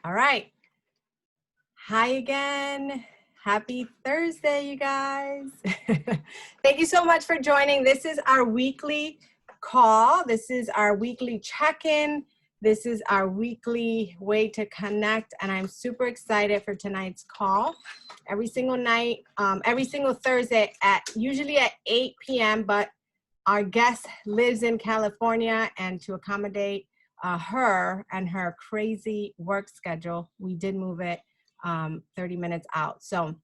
All right. Hi again. Happy Thursday, you guys. Thank you so much for joining. This is our weekly call. This is our weekly check-in. This is our weekly way to connect, and I'm super excited for tonight's call. Every single night, every single Thursday usually at 8 p.m., but our guest lives in California, and to accommodate her and her crazy work schedule, we did move it 30 minutes out. So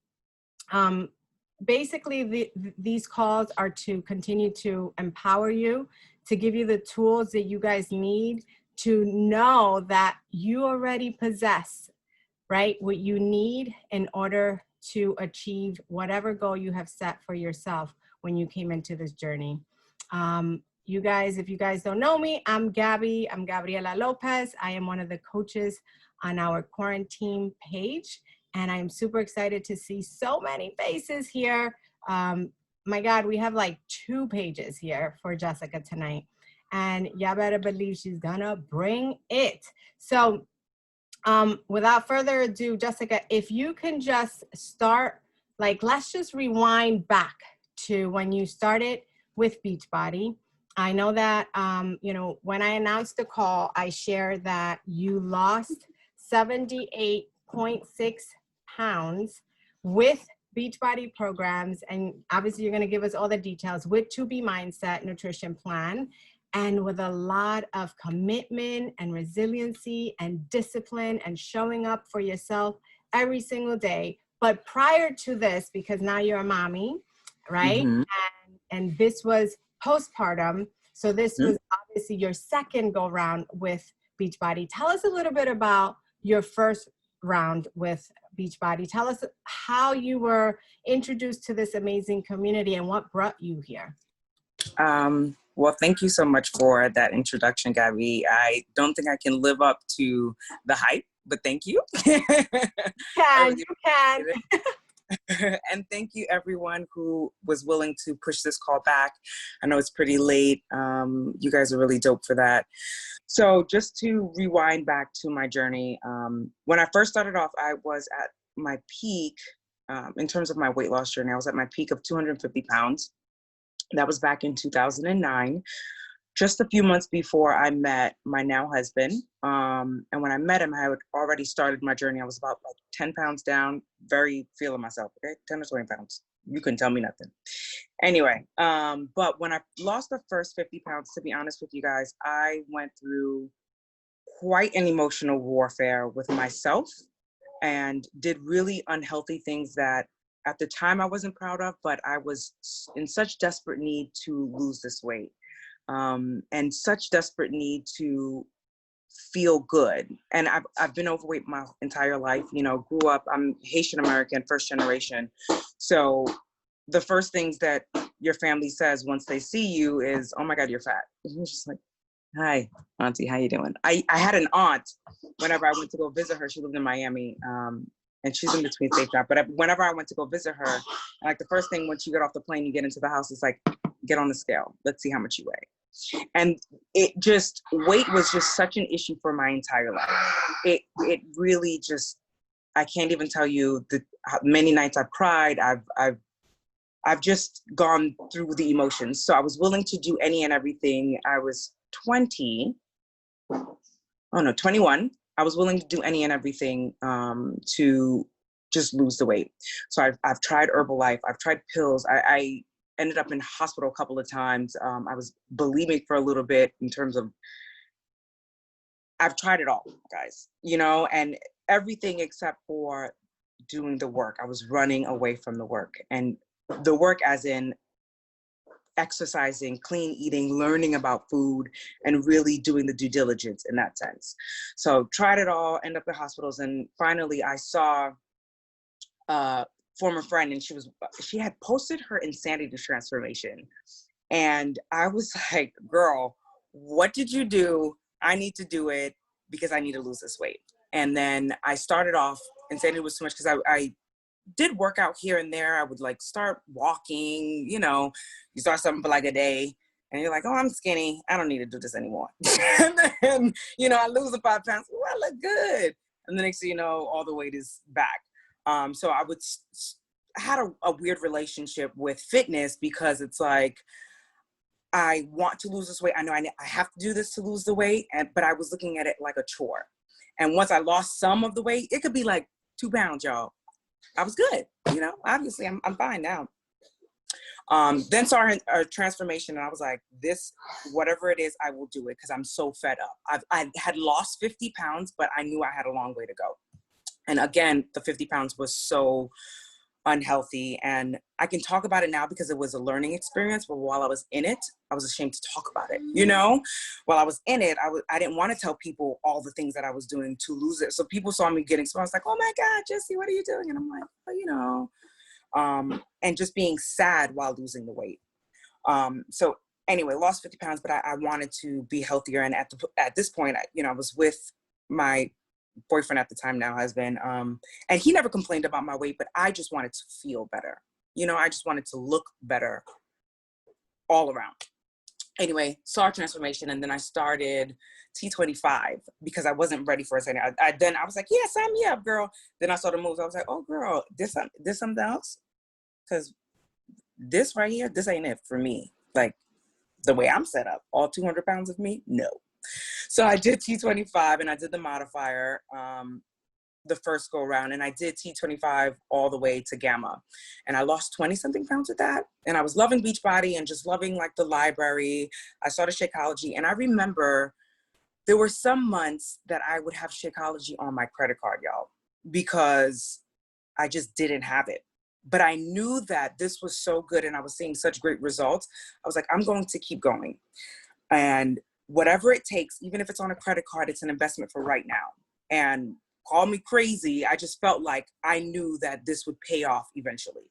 basically, these calls are to continue to empower you, to give you the tools that you guys need to know that you already possess, right, what you need in order to achieve whatever goal you have set for yourself when you came into this journey. You guys, if you guys don't know me, I'm Gabby. I'm Gabriela Lopez. I am one of the coaches on our quarantine page, and I'm super excited to see so many faces here. My God, we have like 2 pages here for Jessica tonight, and y'all better believe she's gonna bring it. So without further ado, Jessica, if you can just start, like, let's just rewind back to when you started with Beachbody. I know that, when I announced the call, I shared that you lost 78.6 pounds with Beachbody programs. And obviously you're going to give us all the details with 2B Mindset nutrition plan, and with a lot of commitment and resiliency and discipline and showing up for yourself every single day. But prior to this, because now you're a mommy, right? Mm-hmm. And this was postpartum. So this was obviously your second go round with Beachbody. Tell us a little bit about your first round with Beachbody. Tell us how you were introduced to this amazing community and what brought you here. Well, thank you so much for that introduction, Gabby. I don't think I can live up to the hype, but thank you. You can. And thank you everyone who was willing to push this call back. I know it's pretty late. You guys are really dope for that. So just to rewind back to my journey, when I first started off, I was at my peak in terms of my weight loss journey. I was at my peak of 250 pounds. That was back in 2009, just a few months before I met my now husband. And when I met him, I had already started my journey. I was about like 10 pounds down, very feeling myself, okay? 10 or 20 pounds. You couldn't tell me nothing. Anyway, but when I lost the first 50 pounds, to be honest with you guys, I went through quite an emotional warfare with myself and did really unhealthy things that at the time I wasn't proud of, but I was in such desperate need to lose this weight, and such desperate need to feel good. And I've been overweight my entire life, grew up, I'm Haitian American, first generation. So the first things that your family says once they see you is, oh my God, you're fat. And you're just like, hi, auntie, how you doing? I had an aunt, whenever I went to go visit her, she lived in Miami, and she's in between states now, but whenever I went to go visit her, like the first thing once you get off the plane, you get into the house, it's like, get on the scale. Let's see how much you weigh. And weight was just such an issue for my entire life. It really just, I can't even tell you how many nights I've cried. I've just gone through the emotions. So I was willing to do any and everything. I was 21. I was willing to do any and everything to just lose the weight. So I've tried Herbalife, I've tried pills. I ended up in hospital a couple of times. I was bulimic for a little bit in terms of, I've tried it all, guys, and everything except for doing the work. I was running away from the work, and the work as in exercising, clean eating, learning about food, and really doing the due diligence in that sense. So tried it all, ended up in hospitals, and finally I saw a former friend, and she had posted her insanity transformation. And I was like, girl, what did you do? I need to do it because I need to lose this weight. And then I started off, insanity was too much because I did work out here and there. I would like start walking, you start something for like a day and you're like, oh, I'm skinny. I don't need to do this anymore. And then, I lose the 5 pounds. Oh, I look good. And the next thing you know, all the weight is back. So I had a weird relationship with fitness, because it's like, I want to lose this weight. I know I have to do this to lose the weight, but I was looking at it like a chore. And once I lost some of the weight, it could be like 2 pounds, y'all. I was good, obviously I'm fine now. Then saw a transformation, and I was like, this, whatever it is, I will do it, because I'm so fed up. I had lost 50 pounds, but I knew I had a long way to go. And again, the 50 pounds was so unhealthy, and I can talk about it now because it was a learning experience, but while I was in it, I was ashamed to talk about it. While I was in it, I didn't want to tell people all the things that I was doing to lose it. So people saw me getting small. I was like, oh my God, Jessie, what are you doing? And I'm like, well, and just being sad while losing the weight. So anyway, lost 50 pounds, but I wanted to be healthier. And at this point, I was with my boyfriend at the time, now husband, and he never complained about my weight, but I just wanted to feel better. I just wanted to look better all around. Anyway, saw a transformation, and then I started T25 because I wasn't ready for it. Then I was like, yeah, sign me up, girl. Then I saw the moves. I was like, oh, girl, this something else? Because this right here, this ain't it for me. Like, the way I'm set up, all 200 pounds of me, no. So I did T25, and I did the modifier the first go around, and I did T25 all the way to Gamma, and I lost 20 something pounds with that. And I was loving Beachbody and just loving like the library. I started Shakeology, and I remember there were some months that I would have Shakeology on my credit card, y'all, because I just didn't have it. But I knew that this was so good, and I was seeing such great results. I was like, I'm going to keep going. And whatever it takes, even if it's on a credit card, it's an investment for right now. And call me crazy, I just felt like I knew that this would pay off eventually.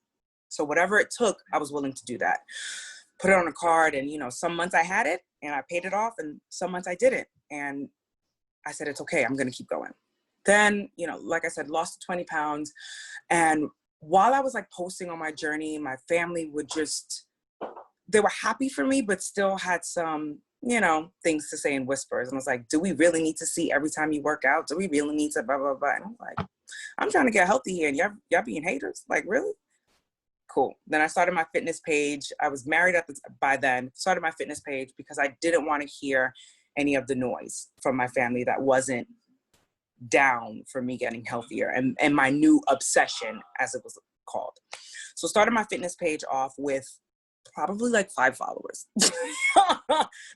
So whatever it took, I was willing to do that. Put it on a card, and some months I had it and I paid it off, and some months I didn't. And I said, it's okay, I'm gonna keep going. Then, like I said, lost 20 pounds. And while I was like posting on my journey, my family would they were happy for me, but still had some, things to say in whispers. And I was like, do we really need to see every time you work out? Do we really need to blah, blah, blah? And I'm like, I'm trying to get healthy here, and y'all being haters? Like, really? Cool. Then I started my fitness page. I was married by then, started my fitness page because I didn't want to hear any of the noise from my family that wasn't down for me getting healthier and my new obsession, as it was called. So started my fitness page off with probably like 5 followers.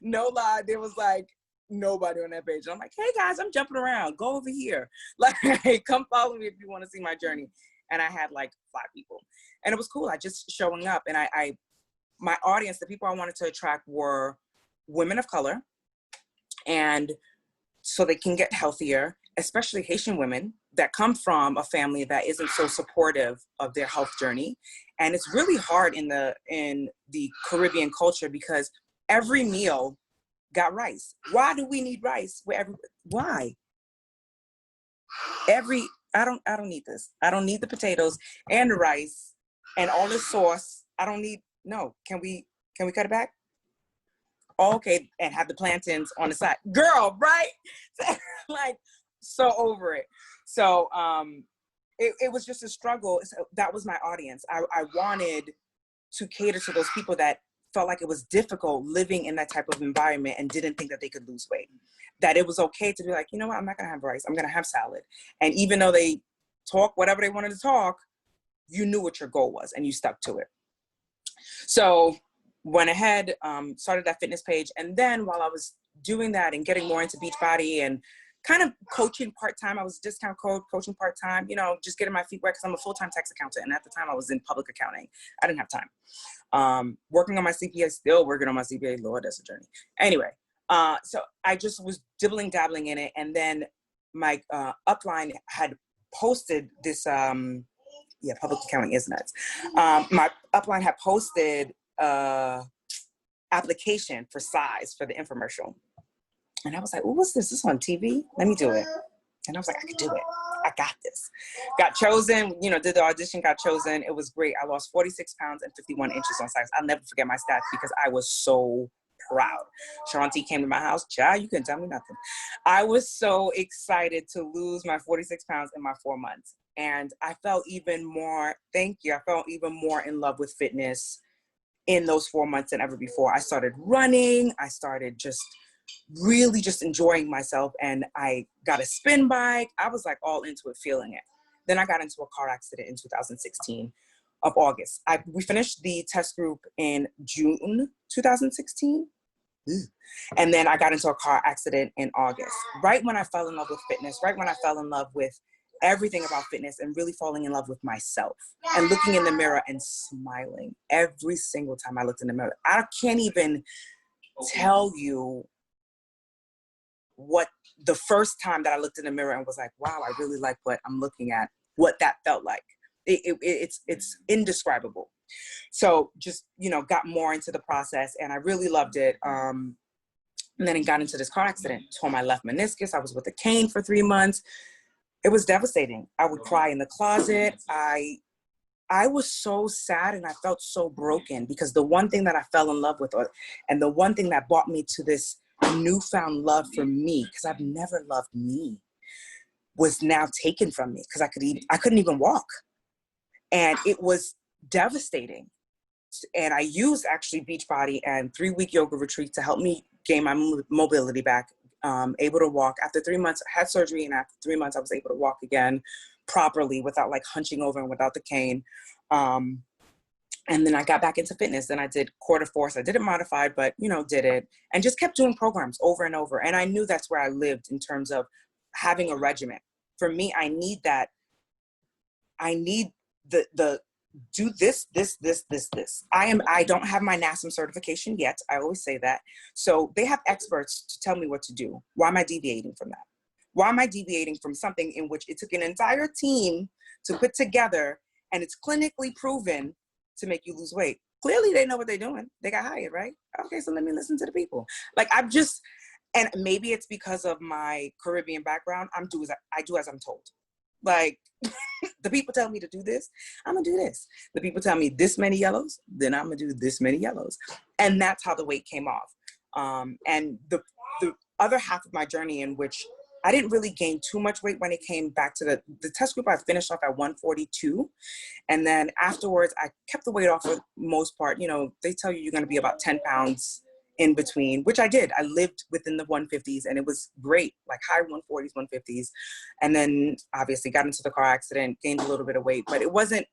No lie, there was like nobody on that page. And I'm like, hey guys, I'm jumping around, go over here. Like, hey, come follow me if you want to see my journey. And I had like 5 people, and it was cool. I just showing up, and my audience, the people I wanted to attract were women of color, and so they can get healthier, especially Haitian women that come from a family that isn't so supportive of their health journey. And it's really hard in the Caribbean culture because every meal got rice. Why do we need rice? Why? I don't need this. I don't need the potatoes and the rice and all the sauce. No. Can we cut it back? Oh, okay, and have the plantains on the side. Girl, right? Like, so over it. So it was just a struggle. So that was my audience. I wanted to cater to those people that felt like it was difficult living in that type of environment and didn't think that they could lose weight. That it was okay to be like, you know what, I'm not gonna have rice, I'm gonna have salad. And even though they talk whatever they wanted to talk, you knew what your goal was and you stuck to it. So went ahead, started that fitness page. And then while I was doing that and getting more into Beachbody and kind of coaching part-time, I was discount code coaching part-time, just getting my feet wet because I'm a full-time tax accountant. And at the time I was in public accounting. I didn't have time. Working on my CPA, still working on my CPA. Lord, that's a journey. Anyway, so I just was dabbling in it. And then my upline had posted this, public accounting is nuts. My upline had posted application for size for the infomercial. And I was like, what's this? This on TV? Let me do it. And I was like, I could do it. I got this. Got chosen, did the audition, got chosen. It was great. I lost 46 pounds and 51 inches on size. I'll never forget my stats because I was so proud. Shanti came to my house, child, you couldn't tell me nothing. I was so excited to lose my 46 pounds in my 4 months. And I felt even more, thank you, I felt even more in love with fitness in those 4 months than ever before. I started running, I started just really just enjoying myself, and I got a spin bike. I was like all into it, feeling it. Then I got into a car accident in 2016 of August. We finished the test group in June 2016. And then I got into a car accident in August, right when I fell in love with fitness, right when I fell in love with everything about fitness and really falling in love with myself and looking in the mirror and smiling every single time I looked in the mirror. I can't even tell you what the first time that I looked in the mirror and was like, wow, I really like what I'm looking at, what that felt like. It's indescribable. So just, got more into the process, and I really loved it. And then I got into this car accident, tore my left meniscus. I was with a cane for 3 months. It was devastating. I would cry in the closet. I was so sad, and I felt so broken, because the one thing that I fell in love with, and the one thing that brought me to this newfound love for me, because I've never loved me, was now taken from me, because I couldn't even walk. And it was devastating. And I used actually Beachbody and 3-week yoga retreat to help me gain my mobility back, able to walk. After 3 months, I had surgery, and after 3 months, I was able to walk again properly without like hunching over and without the cane. And then I got back into fitness. Then I did quarter force. I did it modified, but did it, and just kept doing programs over and over. And I knew that's where I lived in terms of having a regimen. For me, I need that. I need the do this. I don't have my NASM certification yet. I always say that. So they have experts to tell me what to do. Why am I deviating from that? Why am I deviating from something in which it took an entire team to put together, and it's clinically proven to make you lose weight? Clearly they know what they're doing. They got hired, right? Okay, so let me listen to the people. Like and maybe it's because of my Caribbean background. I do as I'm told. Like, the people tell me to do this, I'm gonna do this. The people tell me this many yellows, then I'm gonna do this many yellows. And that's how the weight came off. And the other half of my journey, in which I didn't really gain too much weight when it came back to the test group, I finished off at 142. And then afterwards, I kept the weight off for the most part. They tell you you're gonna be about 10 pounds in between, which I did. I lived within the 150s, and it was great, like high 140s, 150s. And then obviously got into the car accident, gained a little bit of weight, but it wasn't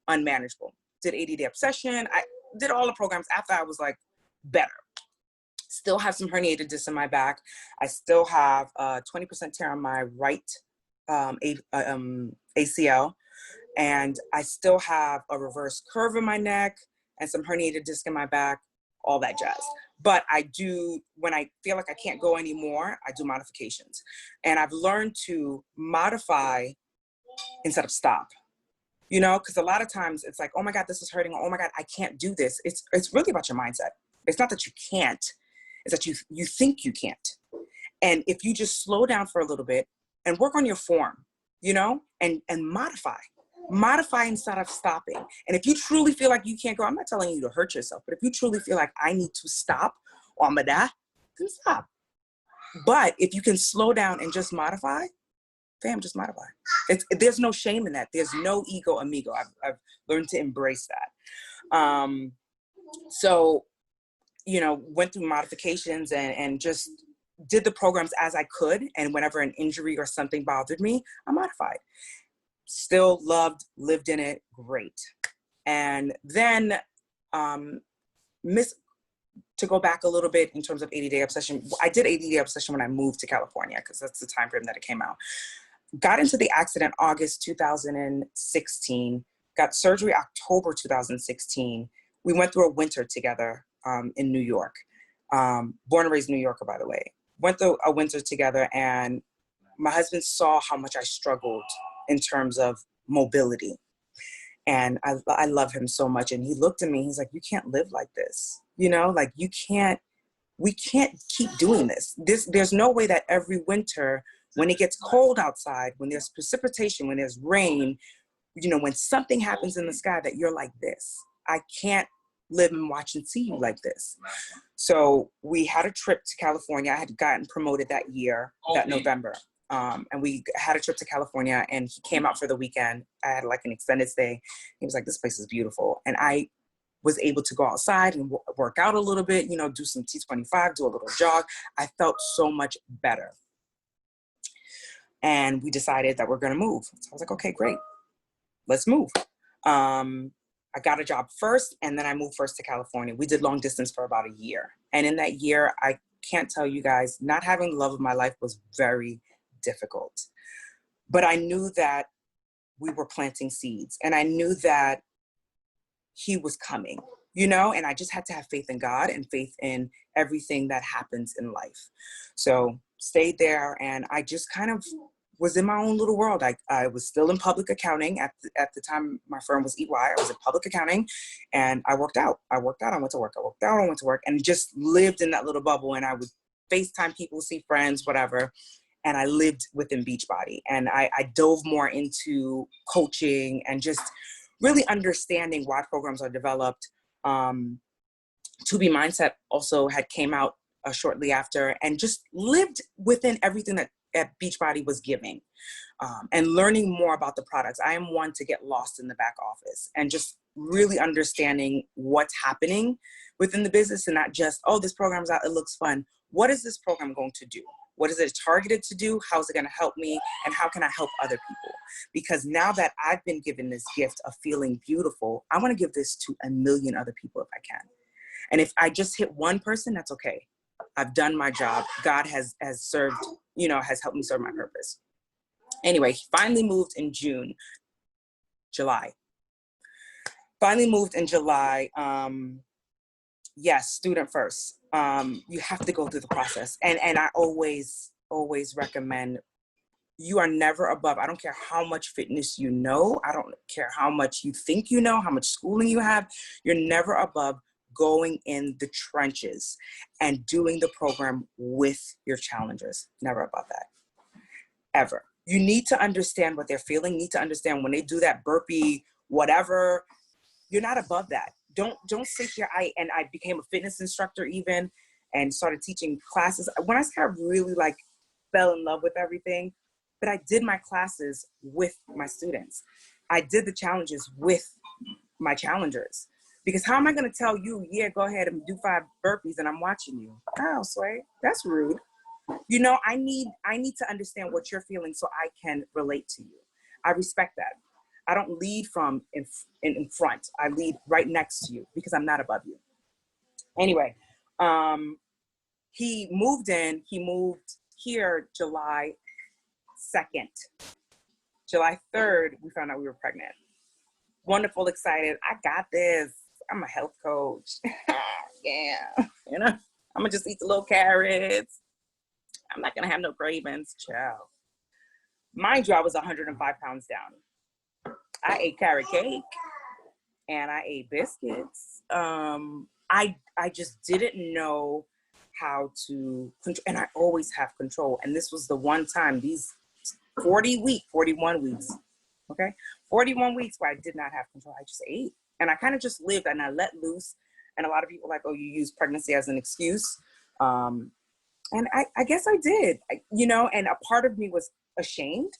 unmanageable. Did 80-day obsession. I did all the programs after I was like better. Still have some herniated discs in my back. I still have a 20% tear on my right ACL. And I still have a reverse curve in my neck and some herniated disc in my back, all that jazz. But I do, when I feel like I can't go anymore, I do modifications. And I've learned to modify instead of stop, because a lot of times it's like, oh my God, this is hurting. Oh my God, I can't do this. It's really about your mindset. It's not that you can't, it's that you think you can't. And if you just slow down for a little bit and work on your form, and modify instead of stopping. And if you truly feel like you can't go, I'm not telling you to hurt yourself, but if you truly feel like I need to stop, or then stop. But if you can slow down and just modify, fam, just modify. There's no shame in that. There's no ego amigo. I've learned to embrace that. So, went through modifications and just did the programs as I could. And whenever an injury or something bothered me, I modified. Still lived in it, great. And then to go back a little bit in terms of 80-day obsession, I did 80-day obsession when I moved to California, because that's the time frame that it came out. Got into the accident August 2016, got surgery October 2016. We went through a winter together in New York. Born and raised New Yorker, by the way. Went through a winter together, and my husband saw how much I struggled in terms of mobility. And I love him so much. And he looked at me, he's like, you can't live like this. Like we can't keep doing this. There's no way that every winter, when it gets cold outside, when there's precipitation, when there's rain, when something happens in the sky, that you're like this. I can't live and watch and see you like this. So we had a trip to California. I had gotten promoted that year, that November. And we had a trip to California, and he came out for the weekend. I had like an extended stay. He was like, this place is beautiful. And I was able to go outside and work out a little bit, you know, do some T25, do a little jog. I felt so much better. And we decided that we're going to move. So I was like, okay, great. Let's move. I got a job first, and then I moved first to California. We did long distance for about a year. And in that year, I can't tell you guys, not having the love of my life was very difficult. But I knew that we were planting seeds, and I knew that he was coming, you know, and I just had to have faith in God and faith in everything that happens in life. So stayed there, and I just kind of was in my own little world. I was still in public accounting at the time. My firm was EY. I was in public accounting, and I worked out. I went to work. I worked out. I went to work, and just lived in that little bubble. And I would FaceTime people, see friends, whatever. And I lived within Beachbody, and I dove more into coaching and just really understanding why programs are developed. To Be Mindset also had came out shortly after, and just lived within everything that Beachbody was giving, and learning more about the products. I am one to get lost in the back office and just really understanding what's happening within the business, and not just, oh, this program's out, it looks fun. What is this program going to do? What is it targeted to do? How is it going to help me? And how can I help other people? Because now that I've been given this gift of feeling beautiful, I want to give this to a million other people if I can. And if I just hit one person, that's okay. I've done my job. God has served, you know, has helped me serve my purpose. Anyway, he finally moved in July. Finally moved in July. Yes, student first. You have to go through the process. And I always recommend, you are never above. I don't care how much fitness you know. I don't care how much you think you know, how much schooling you have. You're never above going in the trenches and doing the program with your challengers. Never above that, ever. You need to understand what they're feeling, need to understand when they do that burpee, whatever, you're not above that. Don't sit here. I became a fitness instructor even, and started teaching classes. When I started really like fell in love with everything, but I did my classes with my students. I did the challenges with my challengers. Because how am I going to tell you, yeah, go ahead and do 5 burpees and I'm watching you? Oh, Sway, that's rude. You know, I need to understand what you're feeling so I can relate to you. I respect that. I don't lead from in front. I lead right next to you because I'm not above you. Anyway, he moved here July 2nd. July 3rd, we found out we were pregnant. Wonderful, excited. I got this. I'm a health coach. Yeah. You know, I'm gonna just eat the little carrots. I'm not gonna have no cravings, child. Mind you, I was 105 pounds down. I ate carrot cake and I ate biscuits. I just didn't know how to control, and I always have control. And this was the one time, these 41 weeks, okay? 41 weeks where I did not have control. I just ate. And I kind of just lived and I let loose. And a lot of people are like, oh, you use pregnancy as an excuse. And I guess I did, you know, and a part of me was ashamed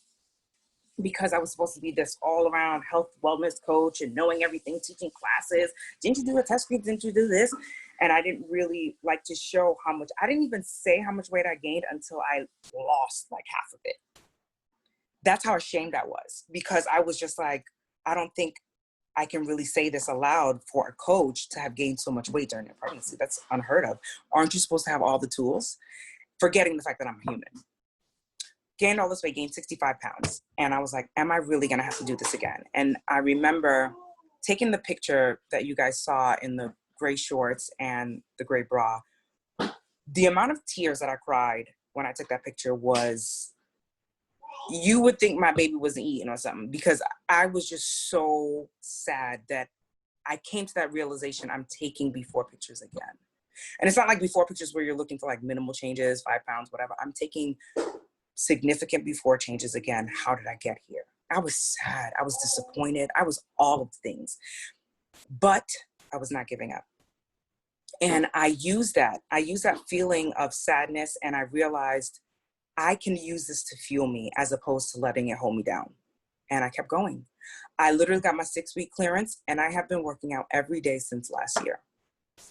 because I was supposed to be this all around health wellness coach and knowing everything, teaching classes. Didn't you do a test group? Didn't you do this? And I didn't really like to show how much, I didn't even say how much weight I gained until I lost like half of it. That's how ashamed I was, because I was just like, I don't think I can really say this aloud for a coach to have gained so much weight during their pregnancy. That's unheard of. Aren't you supposed to have all the tools? Forgetting the fact that I'm a human. Gained all this weight, gained 65 pounds. And I was like, am I really gonna have to do this again? And I remember taking the picture that you guys saw in the gray shorts and the gray bra. The amount of tears that I cried when I took that picture was, you would think my baby wasn't eating or something, because I was just so sad that I came to that realization, I'm taking before pictures again. And it's not like before pictures where you're looking for like minimal changes, 5 pounds, whatever. I'm taking significant before changes again. How did I get here? I was sad. I was disappointed. I was all of the things. But I was not giving up. And I used that feeling of sadness, and I realized I can use this to fuel me as opposed to letting it hold me down. And I kept going. I literally got my 6-week clearance, and I have been working out every day since last year.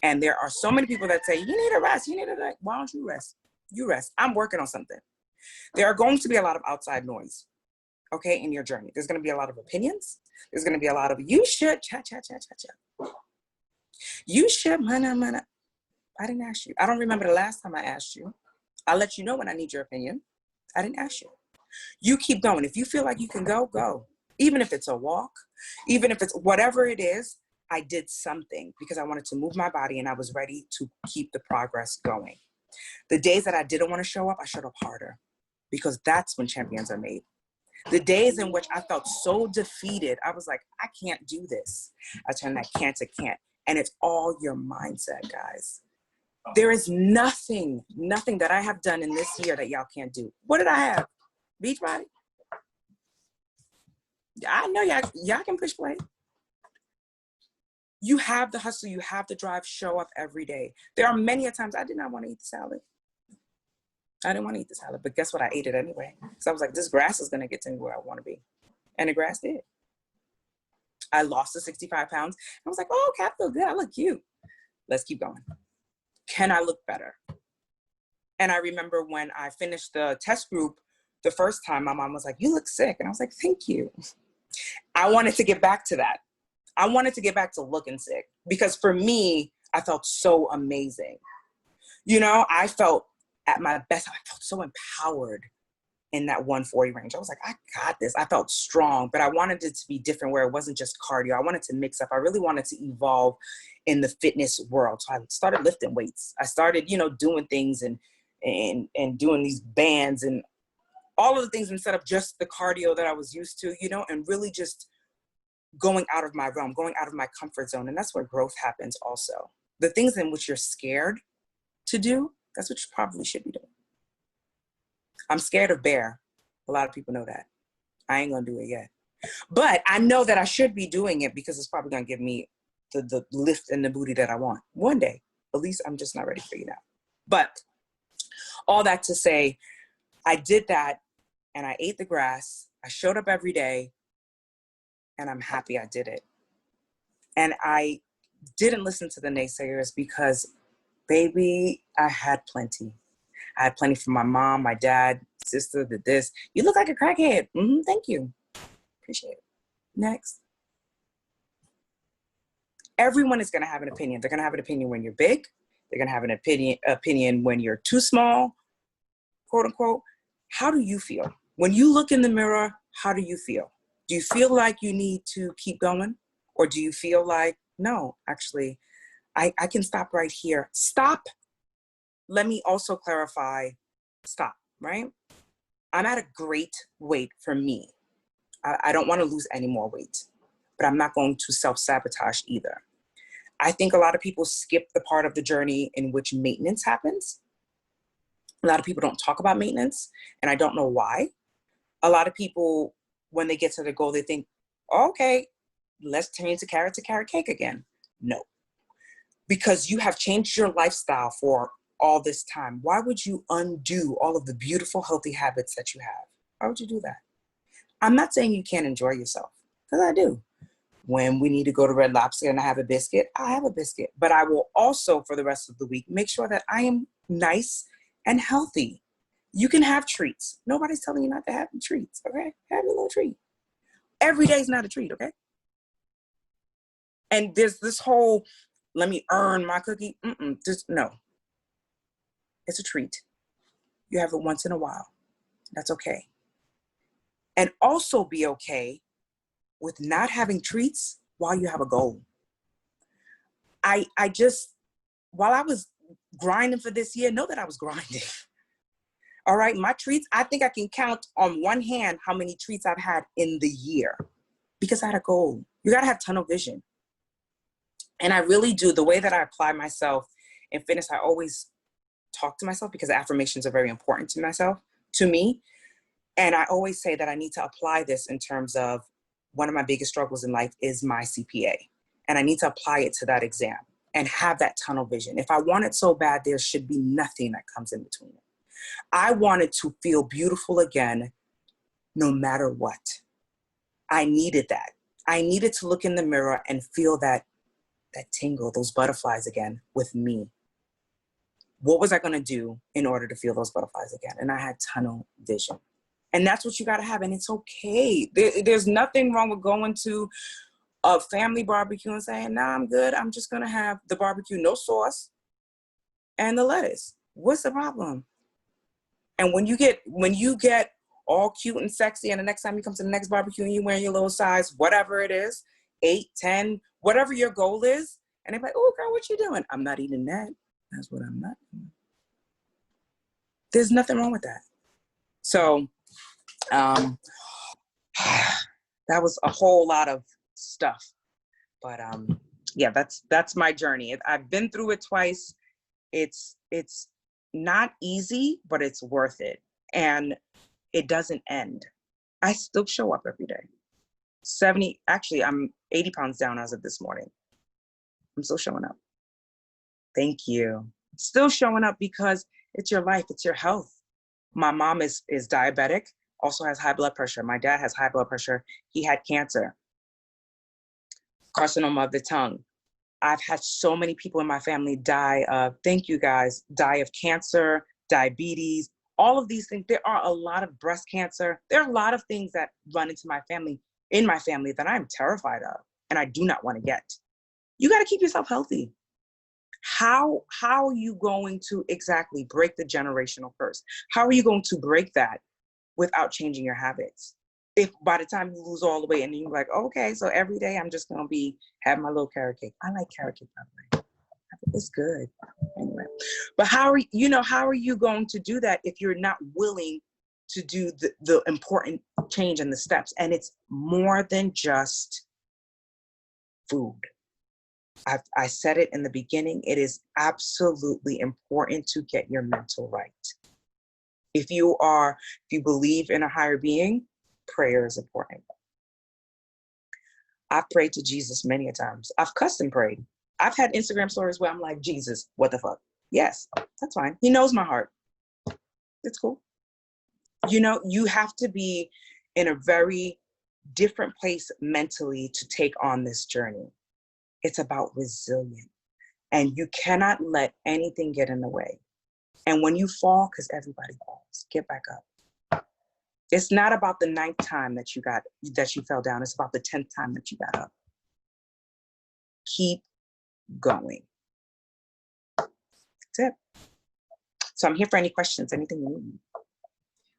And there are so many people that say, you need a rest, you need a rest. Why don't you rest? You rest. I'm working on something. There are going to be a lot of outside noise, okay, in your journey. There's going to be a lot of opinions. There's going to be a lot of, you should, cha, cha, cha, cha, cha. You should, mana, mana. I didn't ask you. I don't remember the last time I asked you. I'll let you know when I need your opinion. I didn't ask you. You keep going. If you feel like you can go, go. Even if it's a walk, even if it's whatever it is, I did something because I wanted to move my body and I was ready to keep the progress going. The days that I didn't want to show up, I showed up harder because that's when champions are made. The days in which I felt so defeated, I was like, I can't do this. I turned that can't to can't. And it's all your mindset, guys. There is nothing that I have done in this year that y'all can't do. What did I have? Beachbody? I know y'all can push play. You have the hustle, you have the drive, show up every day. There are many a times I did not want to eat the salad. I didn't want to eat the salad, but guess what? I ate it anyway. So I was like, this grass is going to get to me where I want to be. And the grass did. I lost the 65 pounds. I was like, oh, okay, I feel good. I look cute. Let's keep going. Can I look better? And I remember when I finished the test group the first time, my mom was like, you look sick. And I was like, thank you. I wanted to get back to that. I wanted to get back to looking sick because for me, I felt so amazing. You know, I felt at my best. I felt so empowered in that 140 range. I was like, I got this. I felt strong, but I wanted it to be different where it wasn't just cardio. I wanted to mix up. I really wanted to evolve in the fitness world. So I started lifting weights. I started, you know, doing things and doing these bands and all of the things instead of just the cardio that I was used to, you know, and really just going out of my realm, going out of my comfort zone. And that's where growth happens also. The things in which you're scared to do, that's what you probably should be doing. I'm scared of bear. A lot of people know that. I ain't gonna do it yet. But I know that I should be doing it because it's probably gonna give me the lift and the booty that I want. One day, at least I'm just not ready for you now. But all that to say, I did that and I ate the grass. I showed up every day and I'm happy I did it. And I didn't listen to the naysayers because, baby, I had plenty. I had plenty from my mom, my dad, sister, did this. You look like a crackhead. Thank you. Appreciate it. Next. Everyone is going to have an opinion. They're going to have an opinion when you're big. They're going to have an opinion when you're too small, quote unquote. How do you feel? When you look in the mirror, how do you feel? Do you feel like you need to keep going? Or do you feel like, no, actually, I can stop right here. Stop. Let me also clarify, stop, right? I'm at a great weight for me. I don't want to lose any more weight, but I'm not going to self-sabotage either. I think a lot of people skip the part of the journey in which maintenance happens. A lot of people don't talk about maintenance, and I don't know why. A lot of people, when they get to the goal, they think, oh, okay, let's turn to carrot cake again. No, because you have changed your lifestyle for all this time. Why would you undo all of the beautiful, healthy habits that you have? Why would you do that? I'm not saying you can't enjoy yourself, because I do. When we need to go to Red Lobster and I have a biscuit, I have a biscuit. But I will also, for the rest of the week, make sure that I am nice and healthy. You can have treats. Nobody's telling you not to have treats, okay? Have a little treat. Every day is not a treat, okay? And there's this whole, let me earn my cookie. No. It's a treat. You have it once in a while. That's okay. And also be okay with not having treats while you have a goal. I just, while I was grinding for this year, know that I was grinding. All right, my treats, I think I can count on one hand how many treats I've had in the year because I had a goal. You gotta have tunnel vision. And I really do, the way that I apply myself in fitness, I always talk to myself because affirmations are very important to me. And I always say that I need to apply this in terms of one of my biggest struggles in life is my CPA. and I need to apply it to that exam and have that tunnel vision. If I want it so bad, there should be nothing that comes in between it. I wanted to feel beautiful again, no matter what. I needed that. I needed to look in the mirror and feel that tingle, those butterflies again with me. What was I gonna do in order to feel those butterflies again? And I had tunnel vision. And that's what you gotta have, and it's okay. There's nothing wrong with going to a family barbecue and saying, nah, I'm good. I'm just gonna have the barbecue, no sauce, and the lettuce. What's the problem? And when you get all cute and sexy, and the next time you come to the next barbecue and you're wearing your little size, whatever it is, 8, 10, whatever your goal is, and they're like, oh, girl, what you doing? I'm not eating that. That's what I'm not doing. There's nothing wrong with that. So that was a whole lot of stuff. But yeah, that's my journey. I've been through it twice. It's not easy, but it's worth it. And it doesn't end. I still show up every day. I'm 80 pounds down as of this morning. I'm still showing up. Thank you. Still showing up because it's your life, it's your health. My mom is diabetic, also has high blood pressure. My dad has high blood pressure. He had cancer, carcinoma of the tongue. I've had so many people in my family die of cancer, diabetes, all of these things. There are a lot of breast cancer. There are a lot of things that run in my family that I'm terrified of and I do not want to get. You got to keep yourself healthy. How are you going to exactly break the generational curse? How are you going to break that without changing your habits? If by the time you lose all the weight and you're like, okay, so every day I'm just going to have my little carrot cake. I like carrot cake, by the way. It's good. Anyway, but how are you going to do that if you're not willing to do the important change and the steps? And it's more than just food. I said it in the beginning, it is absolutely important to get your mental right. If you believe in a higher being, prayer is important. I've prayed to Jesus many a times. I've custom prayed. I've had Instagram stories where I'm like, Jesus, what the fuck? Yes, that's fine. He knows my heart. It's cool. You have to be in a very different place mentally to take on this journey. It's about resilience. And you cannot let anything get in the way. And when you fall, because everybody falls, get back up. It's not about the 9th time that you fell down. It's about the 10th time that you got up. Keep going. That's it. So I'm here for any questions, anything you need.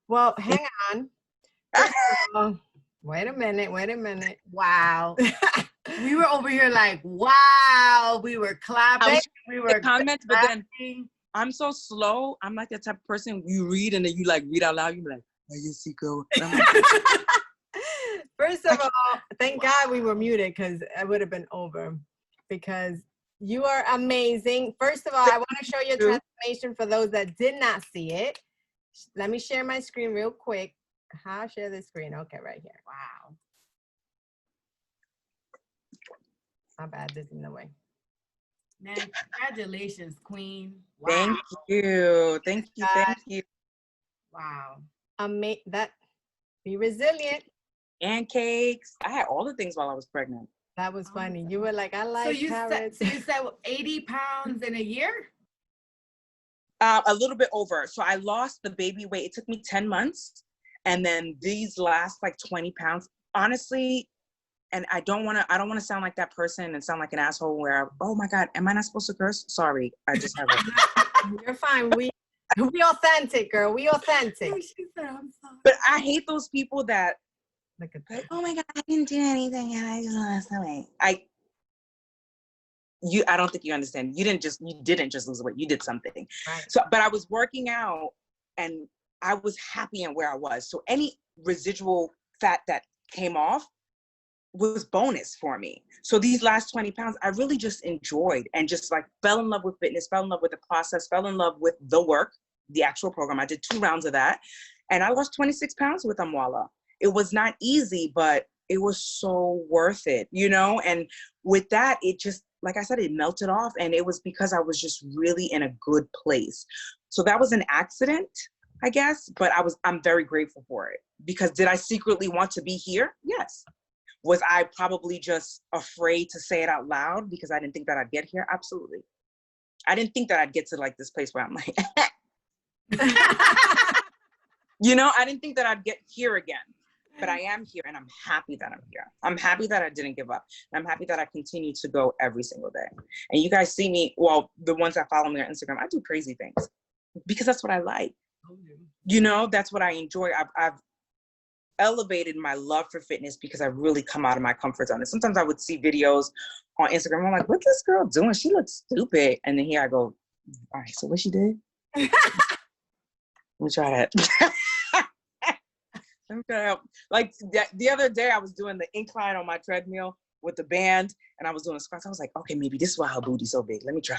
Well, hang on. Wait a minute. Wow. We were over here like, wow. We were clapping. We were comments, but then I'm so slow. I'm like the type of person you read and then you like read out loud. You be like, "Are you Siko?" First of all, thank God we were muted because it would have been over. Because you are amazing. First of all, I want to show your transformation for those that did not see it. Let me share my screen real quick. How I share the screen? Okay, right here. Wow. My bad, this is in the way. Man, congratulations, Queen. Wow. Thank you. Thank you. Wow. Be resilient. And cakes. I had all the things while I was pregnant. That was funny. You were like, I like carrots. So you said 80 pounds in a year? A little bit over. So I lost the baby weight. It took me 10 months. And then these last like 20 pounds, honestly, and I don't want to sound like that person and sound like an asshole where, oh my God, am I not supposed to curse? Sorry. I just have You're fine. We authentic, girl. We authentic. She said, I'm sorry. But I hate those people that, look at that. like, oh my God, I didn't do anything and I just lost the weight. I don't think you understand. You didn't just lose weight. You did something. Right. So, but I was working out and I was happy in where I was. So any residual fat that came off was bonus for me. So these last 20 pounds, I really just enjoyed and just like fell in love with fitness, fell in love with the process, fell in love with the work, the actual program. I did 2 rounds of that and I lost 26 pounds with Amwala. It was not easy, but it was so worth it, you know? And with that, it just, like I said, it melted off, and it was because I was just really in a good place. So that was an accident, I guess, but I'm very grateful for it, because did I secretly want to be here? Yes. Was I probably just afraid to say it out loud because I didn't think that I'd get here? Absolutely. I didn't think that I'd get to like this place where I'm like, you know, I didn't think that I'd get here again, but I am here, and I'm happy that I'm here. I'm happy that I didn't give up. And I'm happy that I continue to go every single day. And you guys see me, well, the ones that follow me on Instagram, I do crazy things because that's what I like. You know, that's what I enjoy. I've elevated my love for fitness because I've really come out of my comfort zone. And sometimes I would see videos on Instagram. I'm like, what's this girl doing? She looks stupid. And then here I go, all right, so what she did? Let me try that. Let me try that. Like the other day I was doing the incline on my treadmill with the band, and I was doing squats. I was like, okay, maybe this is why her booty's so big. Let me try.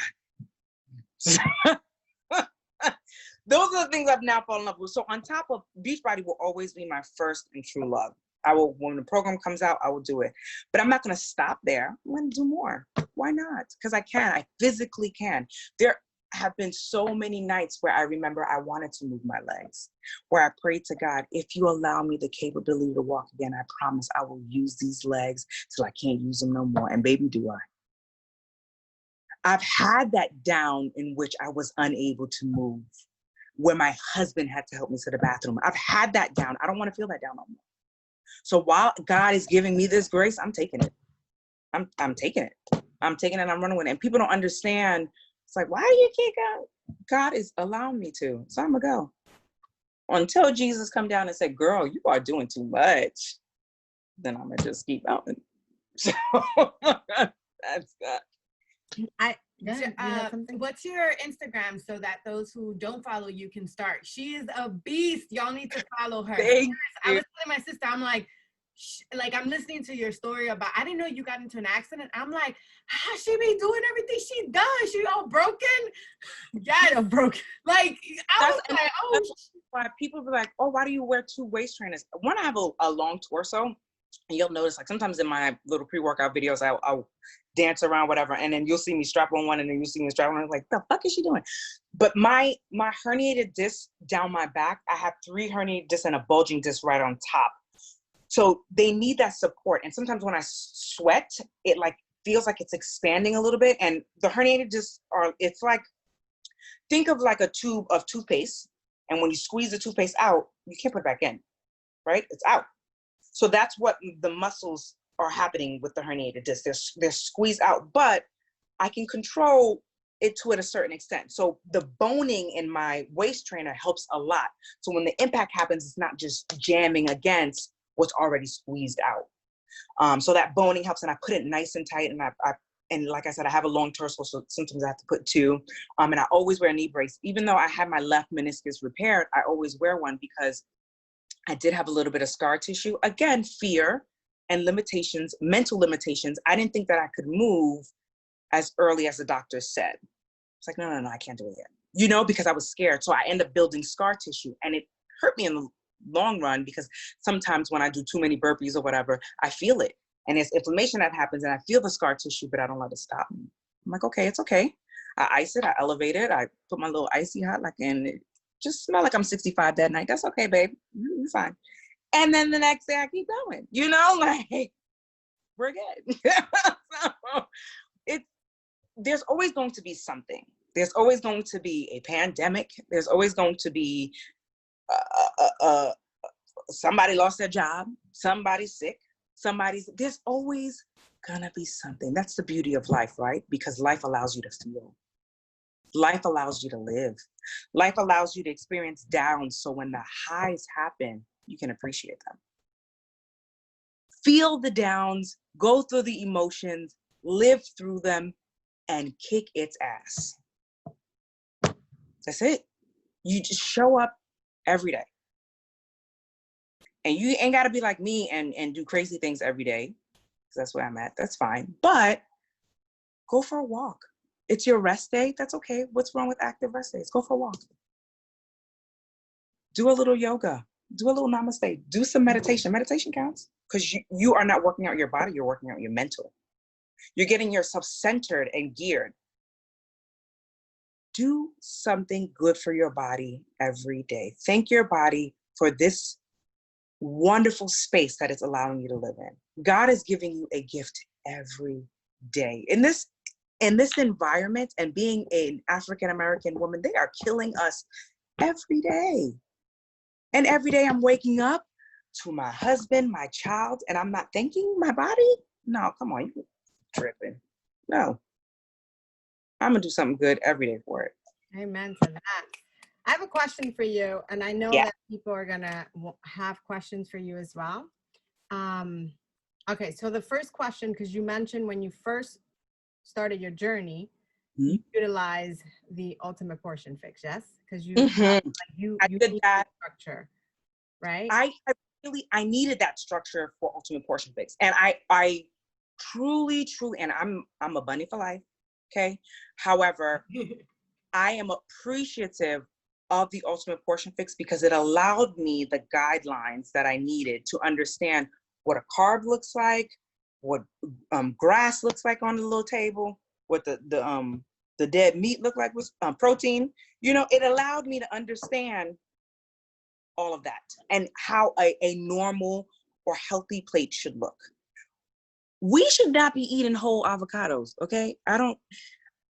Those are the things I've now fallen in love with. So on top of Beachbody will always be my first and true love. I will, when the program comes out, I will do it. But I'm not going to stop there. I'm going to do more. Why not? Because I can. I physically can. There have been so many nights where I remember I wanted to move my legs, where I prayed to God, if you allow me the capability to walk again, I promise I will use these legs till I can't use them no more. And baby, do I. I've had that down in which I was unable to move, where my husband had to help me to the bathroom. I've had that down. I don't want to feel that down no more. So while God is giving me this grace, I'm taking it. I'm taking it. I'm taking it. I'm running with it. And people don't understand. It's like, why do you kick out? God is allowing me to. So I'm going to go. Until Jesus come down and say, girl, you are doing too much. Then I'm going to just keep going. So that's that. What's your Instagram so that those who don't follow you can start? She is a beast. Y'all need to follow her. I was telling my sister, I'm like I'm listening to your story about, I didn't know you got into an accident. I'm like, how she be doing everything she does? She all broken? Yeah, broken. Like, I was like, oh. Why people be like, oh, why do you wear two waist trainers? One, I have a long torso. And you'll notice, like, sometimes in my little pre-workout videos, I'll dance around, whatever, and then you'll see me strap on one, and then you'll see me strap on one. I'm like, the fuck is she doing? But my herniated disc down my back, I have 3 herniated discs and a bulging disc right on top. So they need that support. And sometimes when I sweat, it like feels like it's expanding a little bit. And the herniated discs it's like, think of like a tube of toothpaste. And when you squeeze the toothpaste out, you can't put it back in, right? It's out. So that's what the muscles are happening with the herniated disc. They're squeezed out, but I can control it to a certain extent. So the boning in my waist trainer helps a lot. So when the impact happens, it's not just jamming against what's already squeezed out. So that boning helps, and I put it nice and tight. And and like I said, I have a long torso, so sometimes I have to put 2. And I always wear a knee brace. Even though I had my left meniscus repaired, I always wear one because I did have a little bit of scar tissue. Again, fear and limitations, mental limitations. I didn't think that I could move as early as the doctor said. It's like, no, I can't do it yet. You know, because I was scared. So I end up building scar tissue, and it hurt me in the long run because sometimes when I do too many burpees or whatever, I feel it. And it's inflammation that happens, and I feel the scar tissue, but I don't let it stop me. I'm like, okay, it's okay. I ice it, I elevate it, I put my little icy hot, and it just smell like I'm 65 that night. That's okay, babe. You're fine. And then the next day I keep going, you know, like, we're good. So there's always going to be something. There's always going to be a pandemic. There's always going to be somebody lost their job, somebody's sick, there's always gonna be something. That's the beauty of life, right? Because life allows you to feel. Life allows you to live. Life allows you to experience downs, so when the highs happen, you can appreciate them. Feel the downs, go through the emotions, live through them, and kick its ass. That's it. You just show up every day. And you ain't got to be like me and do crazy things every day, because that's where I'm at. That's fine. But go for a walk. It's your rest day. That's okay. What's wrong with active rest days? Go for a walk. Do a little yoga. do a little namaste, do some meditation. Meditation counts because you are not working out your body, you're working out your mental. You're getting yourself centered and geared. Do something good for your body every day. Thank your body for this wonderful space that it's allowing you to live in. God is giving you a gift every day. In this environment, and being an African-American woman, they are killing us every day. And every day I'm waking up to my husband, my child, and I'm not thanking my body? No, come on, you tripping. No. I'm gonna do something good every day for it. Amen to that. I have a question for you, and I know that people are gonna have questions for you as well. Okay, so the first question, because you mentioned when you first started your journey, you utilize the Ultimate Portion Fix, yes? Because you need that structure, right? I needed that structure for Ultimate Portion Fix, and I truly, and I'm a bunny for life. Okay. However, I am appreciative of the Ultimate Portion Fix because it allowed me the guidelines that I needed to understand what a carb looks like, what grass looks like on the little table, what the dead meat look like with protein. You know, it allowed me to understand all of that and how a normal or healthy plate should look. We should not be eating whole avocados, okay? Let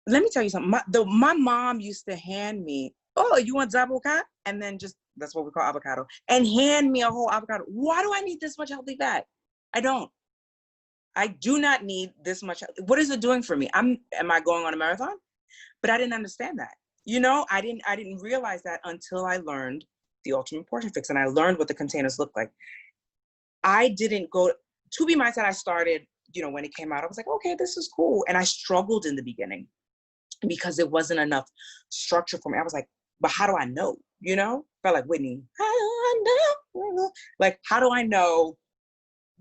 me tell you something. My mom used to hand me, oh, you want zabuka? And then that's what we call avocado, and hand me a whole avocado. Why do I need this much healthy fat? I do not need this much. What is it doing for me? Am I going on a marathon? But I didn't understand that. You know, I didn't realize that until I learned the Ultimate Portion Fix and I learned what the containers look like. I didn't go to be mindset. I started, when it came out, I was like, okay, this is cool. And I struggled in the beginning because it wasn't enough structure for me. I was like, but how do I know? Felt like Whitney, how do I know? Like, how do I know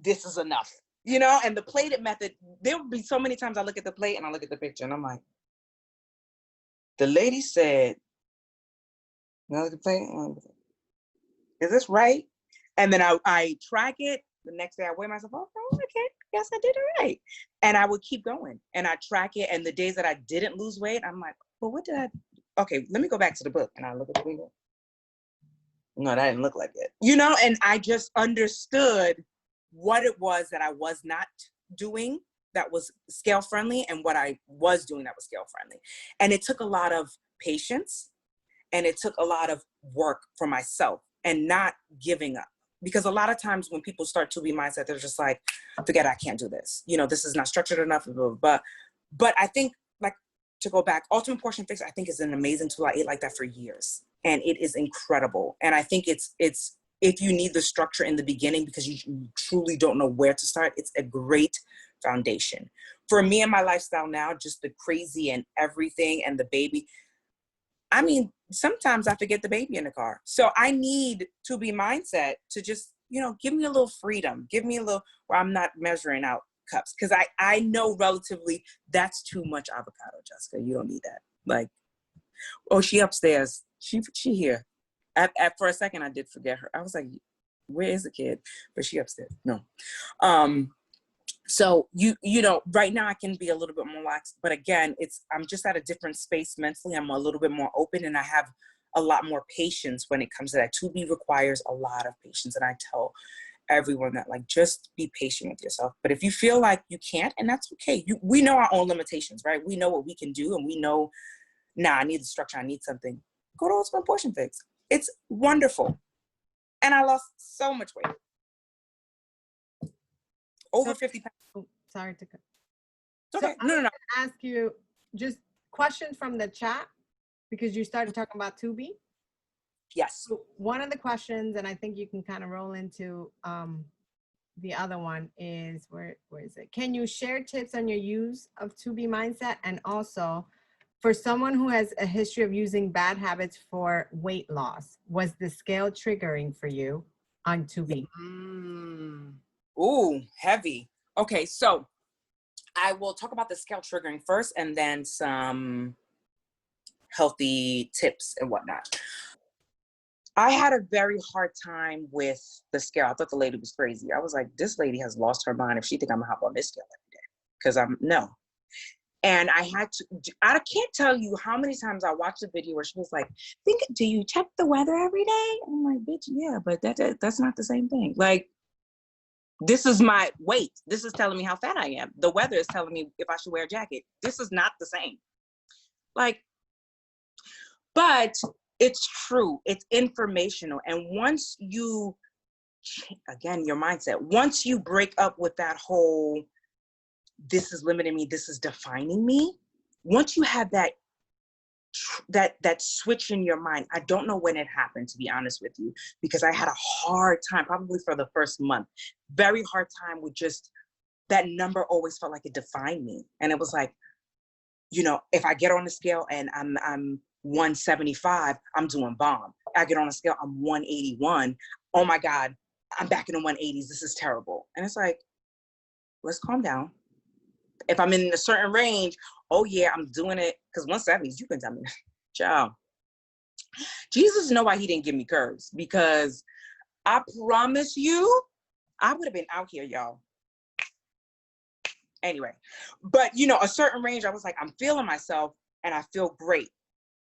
this is enough? And the plated method, there will be so many times I look at the plate and I look at the picture and I'm like, the lady said, no, the plate, is this right? And then I track it. The next day I weigh myself, oh, okay, yes, I did it right. And I would keep going and I track it. And the days that I didn't lose weight, I'm like, well, okay, let me go back to the book. And I look at the window. No, that didn't look like it. And I just understood what it was that I was not doing that was scale friendly and what I was doing that was scale friendly. And it took a lot of patience and it took a lot of work for myself and not giving up. Because a lot of times when people start to be mindset, they're just like, forget, I can't do this. This is not structured enough. But I think, like, to go back, Ultimate Portion Fix, I think is an amazing tool. I ate like that for years and it is incredible. And I think it's if you need the structure in the beginning because you truly don't know where to start, it's a great foundation. For me and my lifestyle now, just the crazy and everything and the baby, I mean, sometimes I forget the baby in the car. So I need to be mindset to just, give me a little freedom. Give me a little where I'm not measuring out cups. Because I know relatively that's too much avocado, Jessica. You don't need that. Like, oh, she upstairs. She here. For a second, I did forget her. I was like, where is the kid? But she upstairs. No. So right now I can be a little bit more relaxed, but again, I'm just at a different space mentally. I'm a little bit more open and I have a lot more patience when it comes to that. 2B requires a lot of patience. And I tell everyone that, like, just be patient with yourself. But if you feel like you can't, and that's okay. We know our own limitations, right? We know what we can do and we know, I need the structure. I need something. Go to Ultimate Portion Fix. It's wonderful. And I lost so much weight. Over 50 pounds. Oh, sorry to cut. Okay. So no. Ask you just questions from the chat because you started talking about 2B. Yes. So one of the questions, and I think you can kind of roll into the other one is where is it? Can you share tips on your use of 2B mindset, and also for someone who has a history of using bad habits for weight loss, was the scale triggering for you on 2B? Ooh, heavy. Okay, so I will talk about the scale triggering first and then some healthy tips and whatnot. I had a very hard time with the scale. I thought the lady was crazy. I was like, this lady has lost her mind if she think I'm gonna hop on this scale every day. Because no. And I can't tell you how many times I watched a video where she was like, do you check the weather every day? I'm like, bitch, yeah, but that's not the same thing. Like, this is my weight. This is telling me how fat I am. The weather is telling me if I should wear a jacket. This is not the same. Like, but it's true. It's informational. And once you, again, your mindset, once you break up with that whole, this is limiting me, this is defining me. Once you have that switch in your mind, I don't know when it happened, to be honest with you, because I had a hard time, probably for the first month, very hard time with just that number always felt like it defined me. And it was like, you know, if I get on the scale and I'm 175, I'm doing bomb. I get on a scale, I'm 181. Oh my God, I'm back in the 180s. This is terrible. And it's like, let's calm down. If I'm in a certain range, oh yeah, I'm doing it. Because 170s, you can tell me, child. Jesus know why he didn't give me curves, because I promise you, I would have been out here, y'all. Anyway, but you know, a certain range, I was like, I'm feeling myself and I feel great.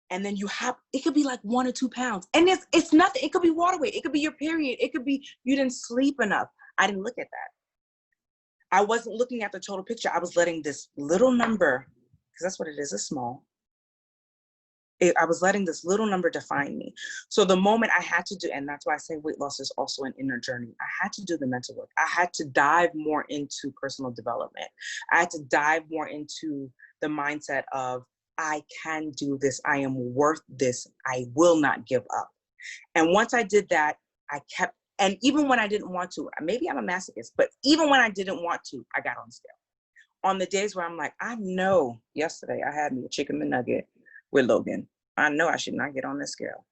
And then it could be like 1 or 2 pounds. And it's nothing. It could be water weight. It could be your period. It could be you didn't sleep enough. I didn't look at that. I wasn't looking at the total picture. I was letting this little number, because that's what it is, it's small. I was letting this little number define me. So the moment I had to do, and that's why I say weight loss is also an inner journey, I had to do the mental work. I had to dive more into personal development. I had to dive more into the mindset of, I can do this. I am worth this. I will not give up. And once I did that, I kept, and even when I didn't want to, maybe I'm a masochist, but even when I didn't want to, I got on the scale. On the days where I'm like, I know yesterday I had me a chicken McNugget with Logan. I know I should not get on this scale,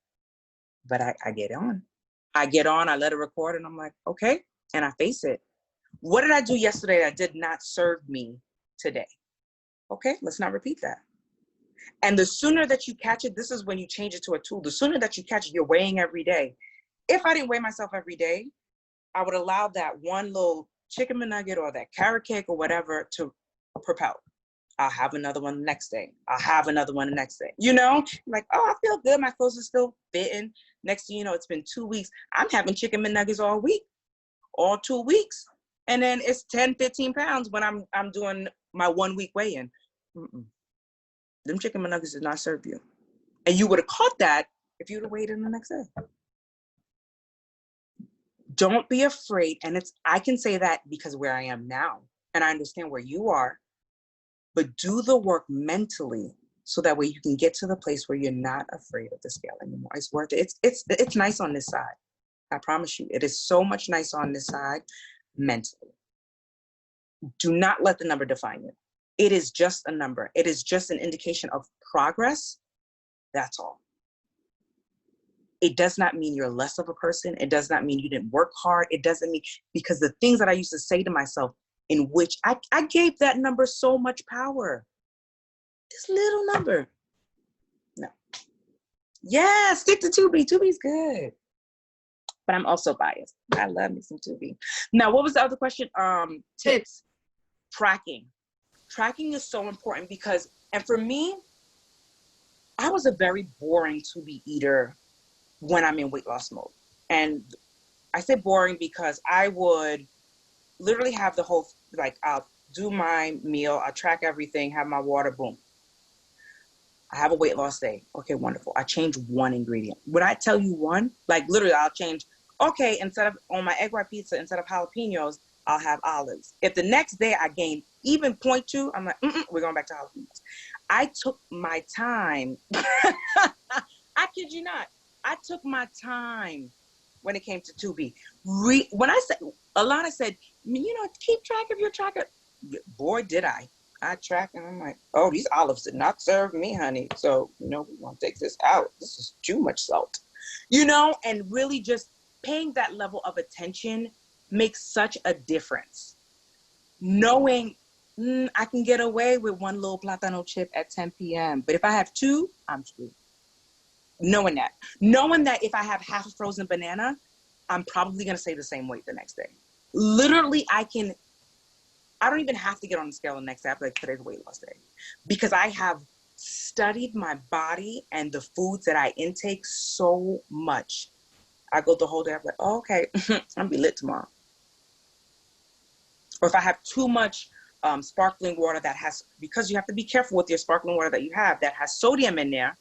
but I get on. I get on, I let it record, and I'm like, okay, and I face it. What did I do yesterday that did not serve me today? Okay, let's not repeat that. And the sooner that you catch it, this is when you change it to a tool. The sooner that you catch it, you're weighing every day. If I didn't weigh myself every day, I would allow that one little chicken McNugget or that carrot cake or whatever to propel. I'll have another one the next day. I'll have another one the next day. You know, like, oh, I feel good. My clothes are still fitting. Next thing you know, it's been 2 weeks. I'm having chicken McNuggets all week, all 2 weeks. And then it's 10, 15 pounds when I'm doing my 1 week weigh-in. Them chicken McNuggets did not serve you. And you would have caught that if you'd have weighed in the next day. Don't be afraid. And I can say that because where I am now, and I understand where you are, but do the work mentally so that way you can get to the place where you're not afraid of the scale anymore. It's worth it. It's nice on this side. I promise you, it is so much nicer on this side mentally. Do not let the number define you. It is just a number. It is just an indication of progress. That's all. It does not mean you're less of a person. It does not mean you didn't work hard. It doesn't mean, because the things that I used to say to myself, in which I gave that number so much power. This little number. No. Yeah, stick to Tubi. Tubi's good. But I'm also biased. I love me some Tubi. Now, what was the other question? Tips. Tracking. Tracking is so important because, and for me, I was a very boring Tubi eater when I'm in weight loss mode. And I say boring because I would literally have the whole, like, I'll do my meal, I'll track everything, have my water, boom. I have a weight loss day. Okay, wonderful. I change one ingredient. Would I tell you one? Like, literally, I'll change, okay, instead of, on my egg white pizza, instead of jalapenos, I'll have olives. If the next day I gain even 0.2, I'm like, we're going back to jalapenos. I took my time. I kid you not. I took my time when it came to Tubi. When I said, Alana said, you know, keep track of your tracker. Boy, did I. I track and I'm like, oh, these olives did not serve me, honey. So, you know, we want to take this out. This is too much salt. You know, and really just paying that level of attention makes such a difference. Knowing I can get away with one little platano chip at 10 p.m. But if I have two, I'm screwed. Knowing that if I have half a frozen banana, I'm probably going to stay the same weight the next day. Literally, I don't even have to get on the scale the next day. I'll be like, today's weight loss day. Because I have studied my body and the foods that I intake so much. I go the whole day, I'm like, oh, okay, I'll be lit tomorrow. Or if I have too much sparkling water because you have to be careful with your sparkling water that you have that has sodium in there,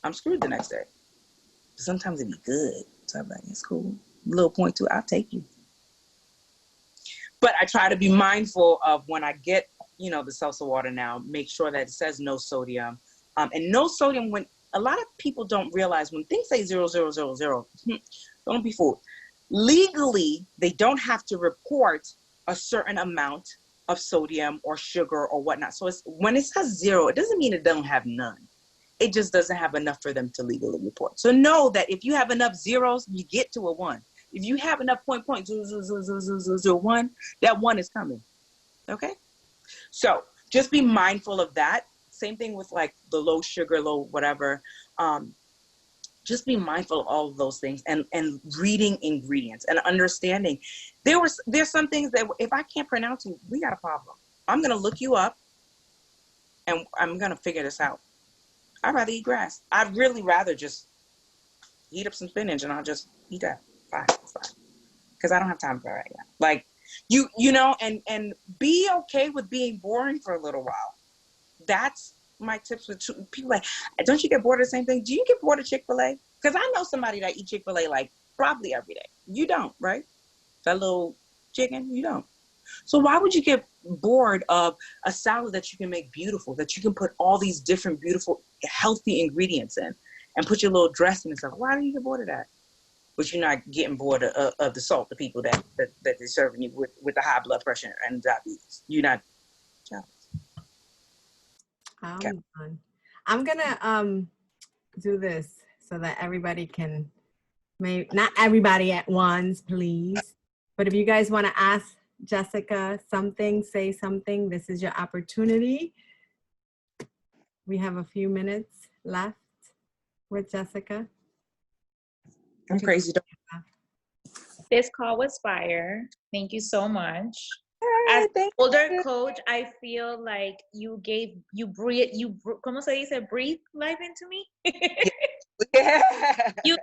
I'm screwed the next day. But sometimes it'd be good. So I'm like, it's cool. Little point two, I'll take you. But I try to be mindful of when I get, the seltzer water now, make sure that it says no sodium. And no sodium, when a lot of people don't realize when things say 0,000, don't be fooled. Legally, they don't have to report a certain amount of sodium or sugar or whatnot. So when it says 0, it doesn't mean it don't have none. It just doesn't have enough for them to legally report. So know that if you have enough zeros, you get to a 1. If you have enough 0.00001, that 1 is coming. Okay? So just be mindful of that. Same thing with like the low sugar, low whatever. Just be mindful of all of those things and reading ingredients and understanding. There's some things that if I can't pronounce you, we got a problem. I'm going to look you up and I'm going to figure this out. I'd rather eat grass. I'd really rather just heat up some spinach and I'll just eat that. Fine. Because I don't have time for that right now. Like, and be okay with being boring for a little while. That's my tips with people. Like, don't you get bored of the same thing? Do you get bored of Chick-fil-A? Because I know somebody that eats Chick-fil-A like probably every day. You don't, right? That little chicken, you don't. So why would you get bored of a salad that you can make beautiful, that you can put all these different beautiful, healthy ingredients in and put your little dressing and stuff? Why do you get bored of that? But you're not getting bored of the salt, the people that they're serving you with the high blood pressure and diabetes. You're not jealous. I'm done. I'm gonna do this so that everybody can, maybe not everybody at once, please. But if you guys want to ask Jessica something, say something, this is your opportunity. We have a few minutes left with Jessica. I'm crazy. This call was fire. Thank you so much. Hey, As older coach, I feel like you ¿cómo se dice? Breathe life into me. Yeah.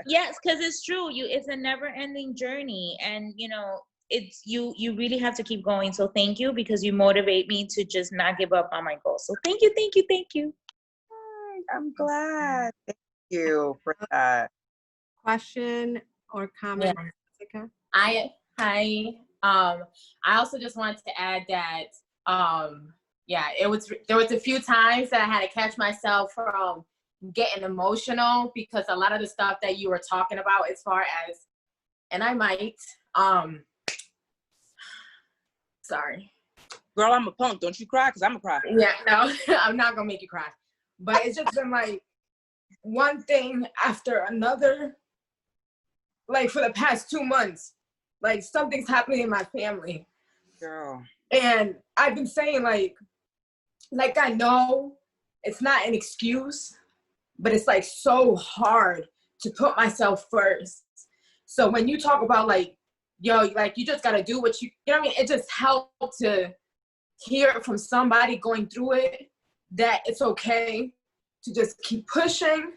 Yes, because it's true. It's a never-ending journey, and it's you really have to keep going. So thank you, because you motivate me to just not give up on my goals. So thank you. I'm glad. Thank you for that. Question or comment, Jessica? Hi. I also just wanted to add that, there was a few times that I had to catch myself from getting emotional, because a lot of the stuff that you were talking about, as far as, and I might, sorry. Girl, I'm a punk. Don't you cry, because I'm going to cry. Yeah, no, I'm not going to make you cry. But it's just been like one thing after another, like for the past 2 months. Like something's happening in my family. Girl. And I've been saying like I know it's not an excuse, but it's like so hard to put myself first. So when you talk about like, like you just got to do what you know what I mean? It just helped to hear it from somebody going through it, that it's okay to just keep pushing.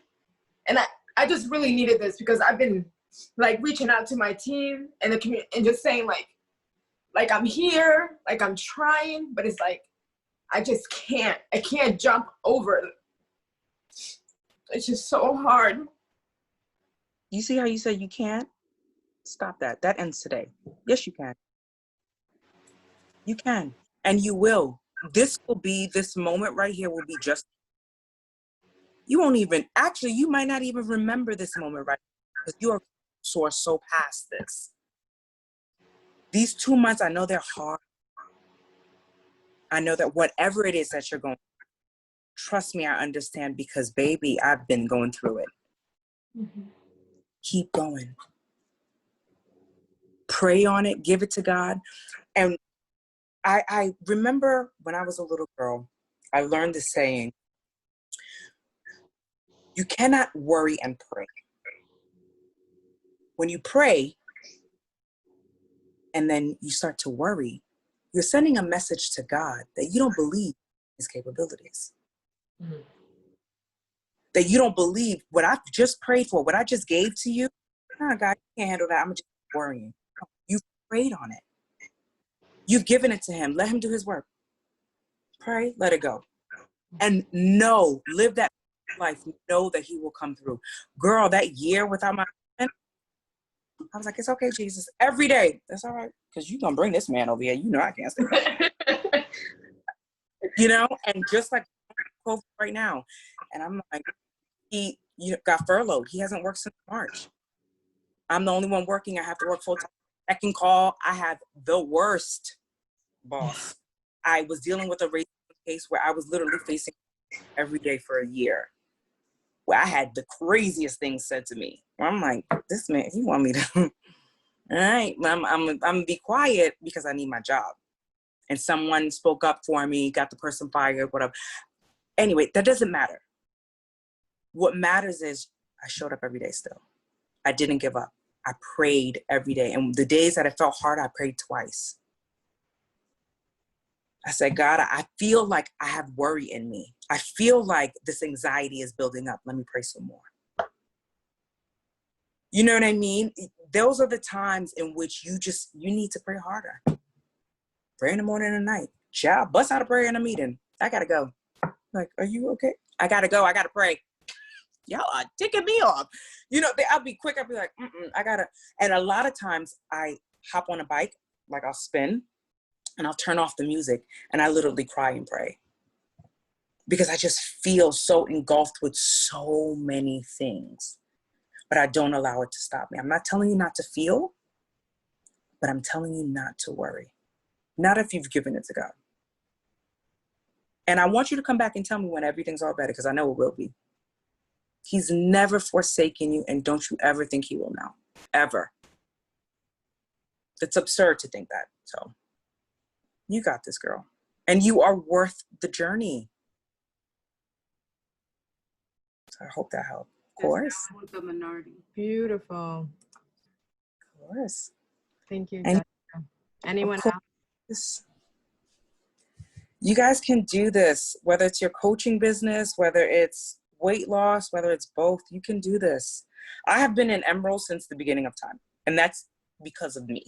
And I just really needed this, because I've been like reaching out to my team and the community and just saying like I'm here, like I'm trying, but it's like I can't jump over. It's just so hard. You see how you said you can't? Stop that. That ends today. Yes, you can. You can. And you will. This moment right here will be just, you won't even, actually, you might not even remember this moment right now, because you are so past this. These 2 months, I know they're hard. I know that whatever it is that you're going through, trust me, I understand, because baby, I've been going through it. Mm-hmm. Keep going. Pray on it, give it to God. And I remember when I was a little girl, I learned the saying, You cannot worry and pray. When you pray and then you start to worry, you're sending a message to God that you don't believe his capabilities. Mhm. That you don't believe what I've just prayed for, what I just gave to you. Nah, God, you can't handle that. I'm just worrying. You've prayed on it. You've given it to him. Let him do his work. Pray, let it go. And know, live that life. Know that he will come through. Girl, that year without my husband, I was like, it's okay, Jesus. Every day. That's all right. Because you're going to bring this man over here. You know I can't stay. You know? And just like COVID right now. And I'm like, he got furloughed. He hasn't worked since March. I'm the only one working. I have to work full time. Second call. I have the worst boss. I was dealing with a racism case where I was literally facing every day for a year, where I had the craziest things said to me. I'm like, this man, he want me to, all right, I'm gonna be quiet because I need my job. And someone spoke up for me, got the person fired, whatever. Anyway, that doesn't matter. What matters is I showed up every day still. I didn't give up. I prayed every day. And the days that I felt hard, I prayed twice. I said, God, I feel like I have worry in me. I feel like this anxiety is building up. Let me pray some more. You know what I mean? Those are the times in which you need to pray harder. Pray in the morning and night. Child, bust out a prayer in a meeting. I gotta go. Like, are you okay? I gotta go. I gotta pray. Y'all are ticking me off. You know, I'll be quick. I'll be like, I gotta. And a lot of times I hop on a bike, like I'll spin, and I'll turn off the music, and I literally cry and pray. Because I just feel so engulfed with so many things. But I don't allow it to stop me. I'm not telling you not to feel, but I'm telling you not to worry. Not if you've given it to God. And I want you to come back and tell me when everything's all better, because I know it will be. He's never forsaken you, and don't you ever think he will now. Ever. It's absurd to think that. So you got this, girl. And you are worth the journey. So I hope that helped. Of course. With the minority. Beautiful. Of course. Thank you, And Jessica. Anyone else? You guys can do this, whether it's your coaching business, whether it's weight loss, whether it's both, you can do this. I have been in Emerald since the beginning of time, and that's because of me.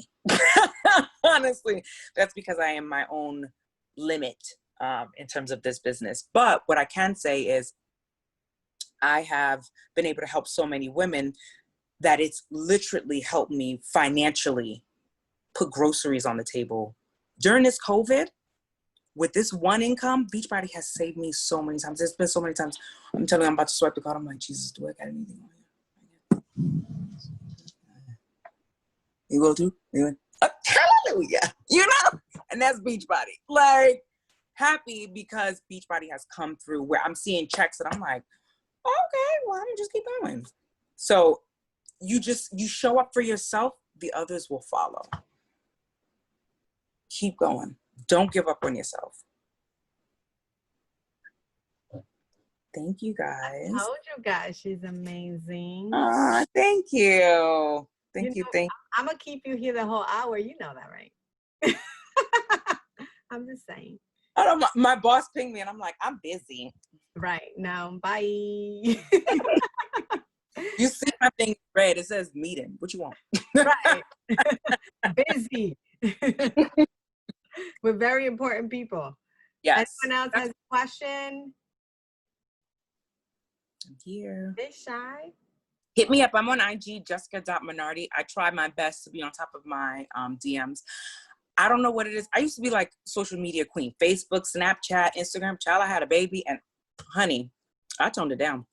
Honestly, that's because I am my own limit in terms of this business. But what I can say is I have been able to help so many women that it's literally helped me financially put groceries on the table. During this COVID, with this one income, Beachbody has saved me so many times. There's been so many times. I'm telling you, I'm about to swipe the card. I'm like, Jesus, do I got anything on here? You will too? Hallelujah. You know? And that's Beachbody. Like, happy because Beachbody has come through where I'm seeing checks and I'm like, okay, well, I'm gonna just keep going. So you show up for yourself, the others will follow. Keep going. Don't give up on yourself. Thank you, guys. I told you guys she's amazing. Thank you. Thank you. I'm going to keep you here the whole hour. You know that, right? I'm just saying. I don't know, my boss pinged me and I'm like, I'm busy. Right. Now, bye. You see my thing red. It says meeting. What you want? Right. Busy. We're very important people. Yes. Anyone else has a question? I'm here. Hey, Shy. Hit me up. I'm on IG, Jessica.Minardi. I try my best to be on top of my DMs. I don't know what it is. I used to be like social media queen. Facebook, Snapchat, Instagram. Child, I had a baby and honey, I toned it down.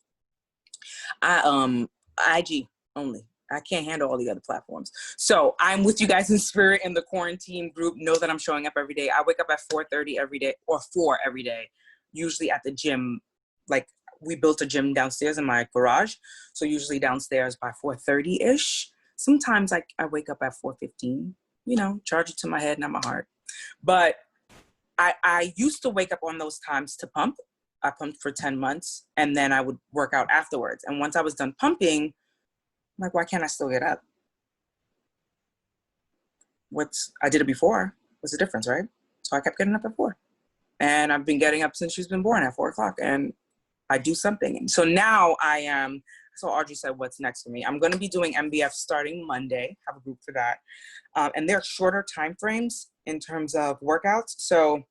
IG only. I can't handle all the other platforms. So I'm with you guys in spirit in the quarantine group. Know that I'm showing up every day. I wake up at 4:30 every day, or 4 every day, usually at the gym. Like, we built a gym downstairs in my garage. So usually downstairs by 4:30-ish. Sometimes I wake up at 4:15, you know, charge it to my head, not my heart. But I used to wake up on those times to pump. I pumped for 10 months, and then I would work out afterwards. And once I was done pumping, I'm like, why can't I still get up? I did it before. What's the difference, right? So I kept getting up at 4. And I've been getting up since she's been born at 4 o'clock. And I do something. And so now so Audrey said, what's next for me? I'm going to be doing MBF starting Monday. Have a group for that. And they're shorter time frames in terms of workouts. So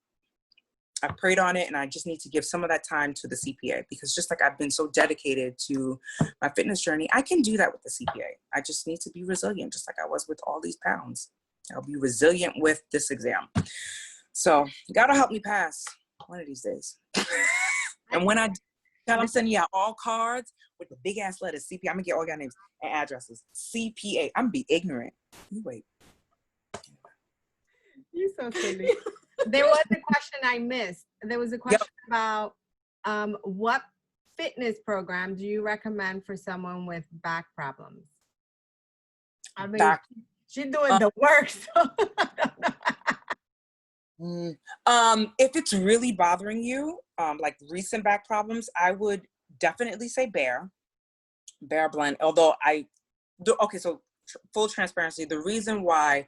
I prayed on it, and I just need to give some of that time to the CPA, because just like I've been so dedicated to my fitness journey, I can do that with the CPA. I just need to be resilient, just like I was with all these pounds. I'll be resilient with this exam. So God will help me pass one of these days. And when I tell, I'm sending you out all cards with the big ass letters, CPA. I'm gonna get all your names and addresses. CPA. I'm gonna be ignorant. You wait. You're so silly. There was a question I missed. There was a question about what fitness program do you recommend for someone with back problems? I mean, she's doing the work. So if it's really bothering you, like recent back problems, I would definitely say Bear Blend. Although so full transparency, the reason why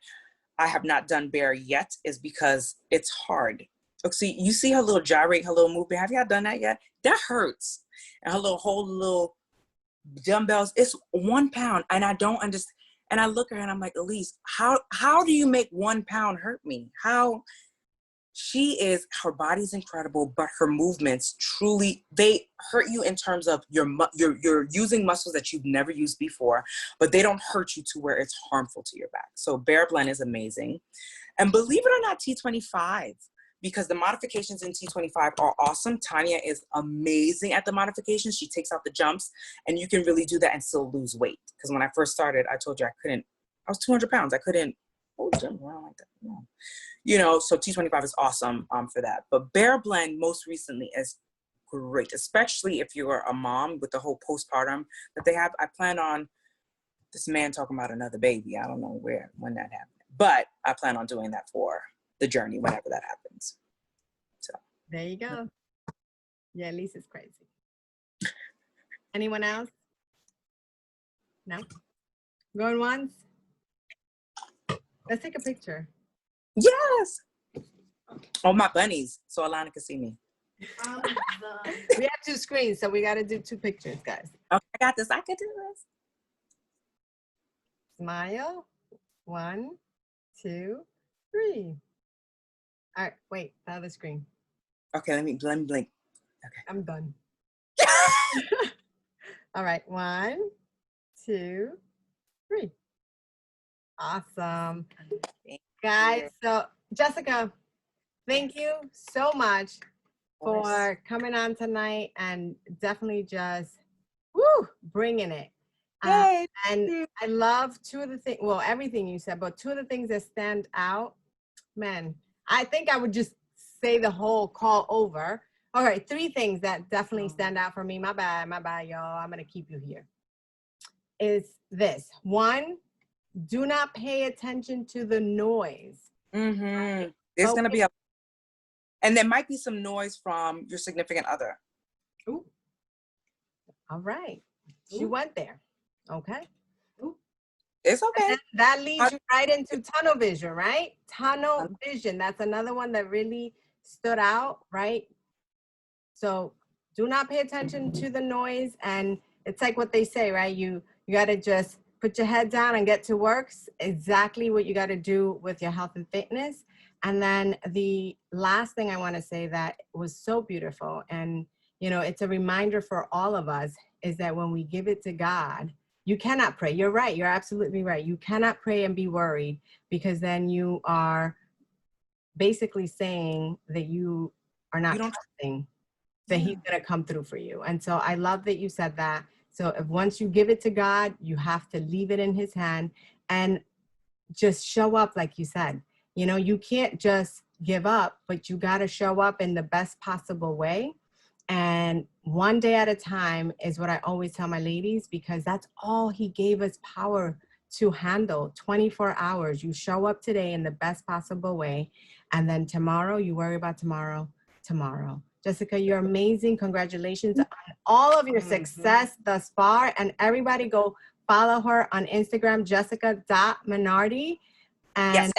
I have not done Bear yet is because it's hard. Look, see, you see her little gyrate, her little movement. Have y'all done that yet? That hurts. And her whole little dumbbells, it's 1 pound. And I don't understand. And I look at her and I'm like, Elise, how do you make 1 pound hurt me? Her body's incredible, but her movements truly, they hurt you in terms of you're using muscles that you've never used before, but they don't hurt you to where it's harmful to your back. So Bear Blend is amazing. And believe it or not, T25, because the modifications in T25 are awesome. Tanya is amazing at the modifications. She takes out the jumps, and you can really do that and still lose weight. Because when I first started, I told you I was 200 pounds. I couldn't hold the gym around like that. No. So T25 is awesome for that. But Bear Blend most recently is great, especially if you're a mom with the whole postpartum that they have. I plan on this man talking about another baby. I don't know when that happened, but I plan on doing that for the journey whenever that happens. So there you go. Yeah, Lisa's crazy. Anyone else? No? Going once? Let's take a picture. Yes. Oh, my bunnies, so Alana can see me. We have 2 screens, so we got to do 2 pictures, guys. Okay, I got this. I can do this. Smile. 1, 2, 3. All right, wait, the other screen. Okay, let me blink. Okay. I'm done. All right, 1, 2, 3. Awesome. Guys, so Jessica, thank you so much for coming on tonight and definitely just bringing it. And I love 2 of the things, well, everything you said, but 2 of the things that stand out, man, I think I would just say the whole call over. All right, 3 things that definitely stand out for me. My bad, y'all. I'm going to keep you here. Is this. 1, do not pay attention to the noise. Mm-hmm. There's going to be and there might be some noise from your significant other. Ooh. All right. She went there. Okay. Ooh. It's okay. That leads you right into tunnel vision, right? Tunnel vision. That's another one that really stood out, right? So do not pay attention to the noise. And it's like what they say, right? You got to just put your head down and get to work. Exactly what you got to do with your health and fitness. And then the last thing I want to say that was so beautiful, and it's a reminder for all of us, is that when we give it to God, you cannot pray. You're right. You're absolutely right. You cannot pray and be worried, because then you are basically saying that you are not trusting that He's going to come through for you. And so I love that you said that. So if once you give it to God, you have to leave it in His hand and just show up, like you said. You can't just give up, but you got to show up in the best possible way. And one day at a time is what I always tell my ladies, because that's all He gave us power to handle. 24 hours. You show up today in the best possible way. And then tomorrow, you worry about tomorrow. Jessica, you're amazing. Congratulations on all of your success thus far. And everybody go follow her on Instagram, jessica.menardi. And Yes,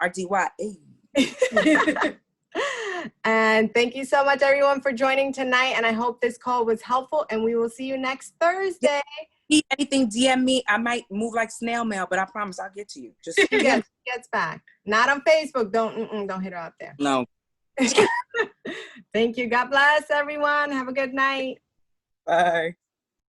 RDY. and thank you so much, everyone, for joining tonight. And I hope this call was helpful. And we will see you next Thursday. Need anything, DM me. I might move like snail mail, but I promise I'll get to you. Just She gets back. Not on Facebook. Don't hit her up there. no. Thank you. God bless, everyone. Have a good night. Bye.